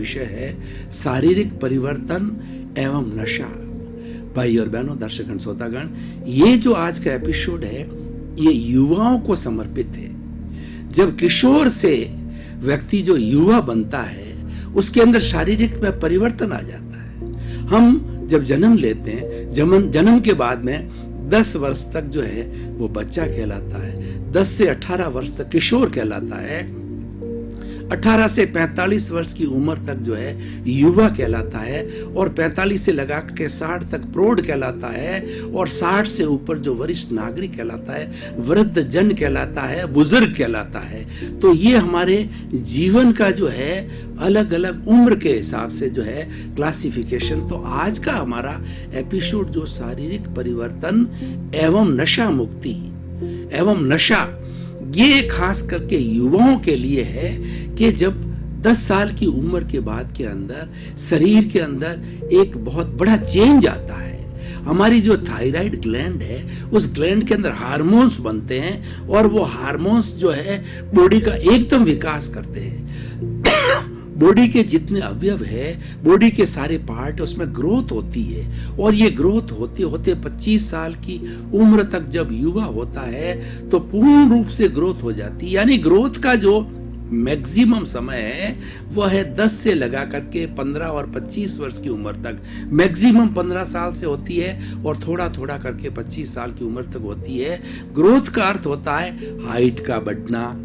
विषय है शारीरिक परिवर्तन एवं नशा। भाई और बहनों, दर्शकगण, श्रोतागण, ये जो आज का एपिसोड है ये युवाओं को समर्पित है। जब किशोर से व्यक्ति जो युवा बनता है उसके अंदर शारीरिक में परिवर्तन आ जाता है। हम जब जन्म लेते हैं, जन्म के बाद में 10 वर्ष तक जो है वो बच्चा कहलाता है, 10 से 18 वर्ष तक किशोर कहलाता है, 18 से 45 वर्ष की उम्र तक जो है युवा कहलाता है, और 45 से लगा के 60 तक प्रौढ़ कहलाता है, और 60 से ऊपर जो वरिष्ठ नागरिक कहलाता है, वृद्ध जन कहलाता है, बुजुर्ग कहलाता है। तो ये हमारे जीवन का जो है अलग अलग उम्र के हिसाब से जो है क्लासिफिकेशन। तो आज का हमारा एपिसोड जो शारीरिक परिवर्तन एवं नशा मुक्ति एवं नशा, ये खास करके युवाओं के लिए है कि जब 10 साल की उम्र के बाद के अंदर शरीर के अंदर एक बहुत बड़ा चेंज आता है। हमारी जो थायराइड ग्लैंड है उस ग्लैंड के अंदर हार्मोन्स बनते हैं, और वो हार्मोन्स जो है बॉडी का एकदम विकास करते हैं। बॉडी के जितने अवयव है, बॉडी के सारे पार्ट, उसमें ग्रोथ होती है, और ये ग्रोथ होते होते 25 साल की उम्र तक जब युवा होता है तो पूर्ण रूप से ग्रोथ हो जाती है। यानी ग्रोथ का जो मैक्सिमम समय है वह है 10 से लगा करके 15 और 25 वर्ष की उम्र तक। मैक्सिमम 15 साल से होती है और थोड़ा थोड़ा करके 25 साल की उम्र तक होती है। ग्रोथ का अर्थ होता है हाइट का बढ़ना,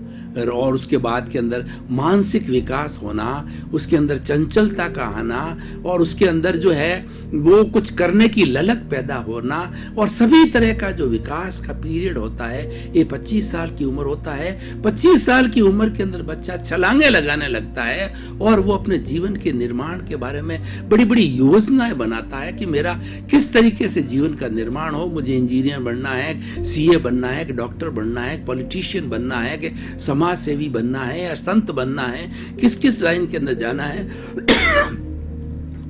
और उसके बाद के अंदर मानसिक विकास होना, उसके अंदर चंचलता का आना, और उसके अंदर जो है वो कुछ करने की ललक पैदा होना, और सभी तरह का जो विकास का पीरियड होता है ये 25 साल की उम्र होता है। 25 साल की उम्र के अंदर बच्चा छलांगे लगाने लगता है और वो अपने जीवन के निर्माण के बारे में बड़ी बड़ी योजनाएं बनाता है कि मेरा किस तरीके से जीवन का निर्माण हो। मुझे इंजीनियर बनना है, सीए बनना है, डॉक्टर बनना है, पॉलिटिशियन बनना है, कि समाज सेवी बनना है या संत बनना है, किस किस लाइन के अंदर जाना है।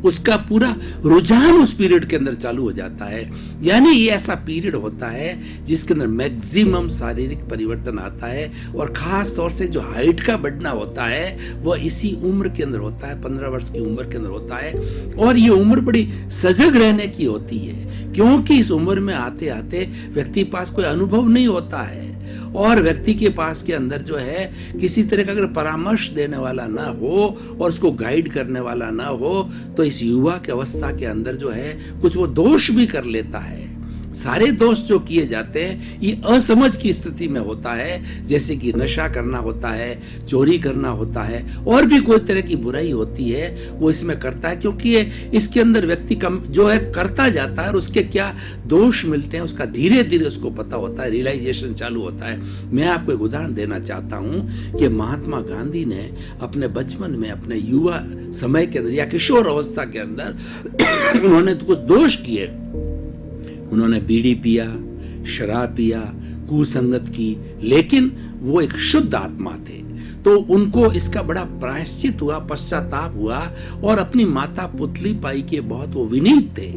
उसका पूरा रुझान उस पीरियड के अंदर चालू हो जाता है। यानी ये ऐसा पीरियड होता है जिसके अंदर मैक्सिमम शारीरिक परिवर्तन आता है, और खास तौर से जो हाइट का बढ़ना होता है वह इसी उम्र के अंदर होता है, 15 वर्ष की उम्र के अंदर होता है। और ये उम्र बड़ी सजग रहने की होती है, क्योंकि इस उम्र में आते आते व्यक्ति पास कोई अनुभव नहीं होता है, और व्यक्ति के पास के अंदर जो है किसी तरह का अगर परामर्श देने वाला ना हो और उसको गाइड करने वाला ना हो तो इस युवा की अवस्था के अंदर जो है कुछ वो दोष भी कर लेता है। सारे दोष जो किए जाते हैं ये असमझ की स्थिति में होता है, जैसे कि नशा करना होता है, चोरी करना होता है, और भी कोई तरह की बुराई होती है वो इसमें करता है, क्योंकि ये इसके अंदर व्यक्ति कम जो है करता जाता है और उसके क्या दोष मिलते हैं उसका धीरे धीरे उसको पता होता है, रियलाइजेशन चालू होता है। मैं आपको एक उदाहरण देना चाहता हूँ कि महात्मा गांधी ने अपने बचपन में, अपने युवा समय के अंदर या किशोर अवस्था के अंदर उन्होंने तो कुछ दोष किए। उन्होंने बीड़ी पिया, शराब पिया, कुसंगत की, लेकिन वो एक शुद्ध आत्मा थे, तो उनको इसका बड़ा प्रायश्चित हुआ, पश्चाताप हुआ, और अपनी माता पुतली पाई के बहुत वो विनीत थे।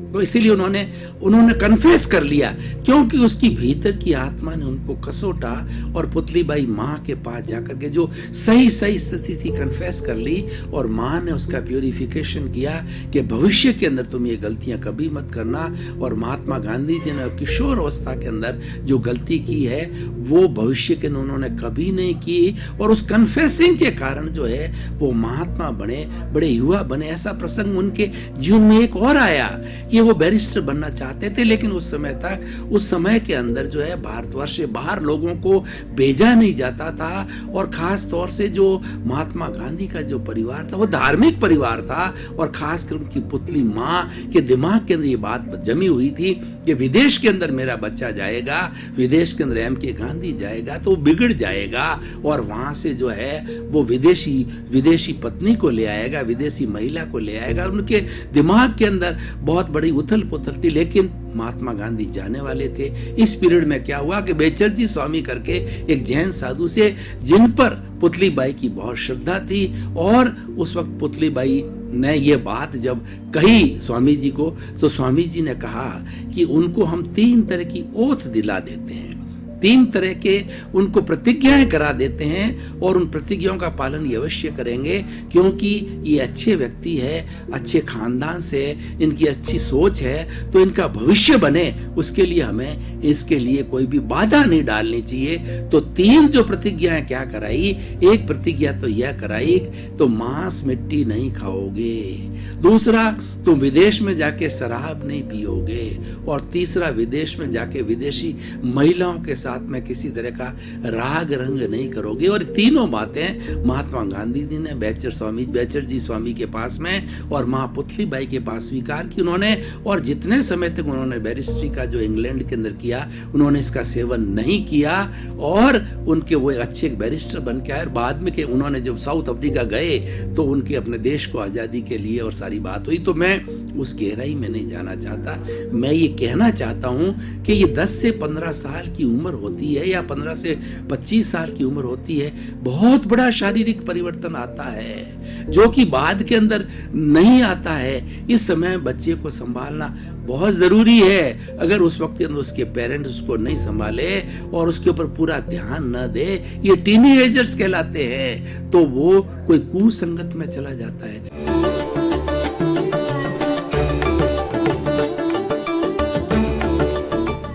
तो इसीलिए उन्होंने कन्फेस कर लिया, क्योंकि उसकी भीतर की आत्मा ने उनको कसोटा, और पुतली बाई माँ के पास जाकर के जो सही सही स्थिति थी कन्फेस कर ली, और माँ ने उसका प्यूरिफिकेशन किया कि भविष्य के अंदर तुम ये गलतियां कभी मत करना। और महात्मा गांधी जी ने किशोर अवस्था के अंदर जो गलती की है वो भविष्य के उन्होंने कभी नहीं की, और उस कन्फेसिंग के कारण जो है वो महात्मा बने, बड़े युवा बने। ऐसा प्रसंग उनके जीवन में एक और आया कि वो बैरिस्टर बनना चाहते थे, लेकिन उस समय के अंदर जो है भारतवर्ष से बाहर लोगों को भेजा नहीं जाता था, और खास तौर से जो महात्मा गांधी का जो परिवार था वो धार्मिक परिवार था, और खासकर उनकी पुतली माँ के दिमाग के अंदर ये बात जमी हुई थी कि विदेश के अंदर मेरा बच्चा जाएगा, विदेश के अंदर एम के गांधी जाएगा तो बिगड़ जाएगा, और वहां से जो है वो विदेशी पत्नी को ले आएगा, विदेशी महिला को ले आएगा। उनके दिमाग के अंदर बहुत बड़ी उथल पुथल थी, लेकिन महात्मा गांधी जाने वाले थे। इस पीरियड में क्या हुआ कि बेचरजी स्वामी करके एक जैन साधु से, जिन पर पुतली बाई की बहुत श्रद्धा थी, और उस वक्त पुतली बाई ने ये बात जब कही स्वामी जी को, तो स्वामी जी ने कहा कि उनको हम 3 तरह की ओथ दिला देते हैं। 3 तरह के उनको प्रतिज्ञाएं करा देते हैं और उन प्रतिज्ञाओं का पालन ये अवश्य करेंगे, क्योंकि ये अच्छे व्यक्ति है, अच्छे खानदान से, इनकी अच्छी सोच है, तो इनका भविष्य बने उसके लिए हमें इसके लिए कोई भी बाधा नहीं डालनी चाहिए। तो 3 जो प्रतिज्ञाएं क्या कराई, एक प्रतिज्ञा तो यह कराई तो मांस मिट्टी नहीं खाओगे, दूसरा तुम विदेश में जाके शराब नहीं पियोगे, और तीसरा विदेश में जाके विदेशी महिलाओं के साथ में किसी तरह का राग रंग नहीं करोगे। और तीनों बातें महात्मा गांधी जी ने बैचर जी स्वामी के पास में और मां पुतलीबाई के पास स्वीकार की उन्होंने, और जितने समय तक उन्होंने बैरिस्ट्री का जो इंग्लैंड के अंदर किया उन्होंने इसका सेवन नहीं किया, और उनके वो अच्छे बैरिस्टर बन के आए। बाद में के उन्होंने जब साउथ अफ्रीका गए तो उनके अपने देश को आजादी के लिए और सारी बात हुई। तो मैं उस गहराई में नहीं जाना चाहता, मैं ये कहना चाहता हूं कि ये 10 से 15 साल की उम्र होती है या 15 से 25 साल की उम्र होती है, बहुत बड़ा शारीरिक परिवर्तन आता है जो कि बाद के अंदर नहीं आता है। इस समय बच्चे को संभालना बहुत जरूरी है। अगर उस वक्त उसके पेरेंट्स उसको नहीं संभाले और उसके ऊपर पूरा ध्यान न दे, ये टीनेजर्स कहलाते हैं, तो वो कोई कुसंगत में चला जाता है।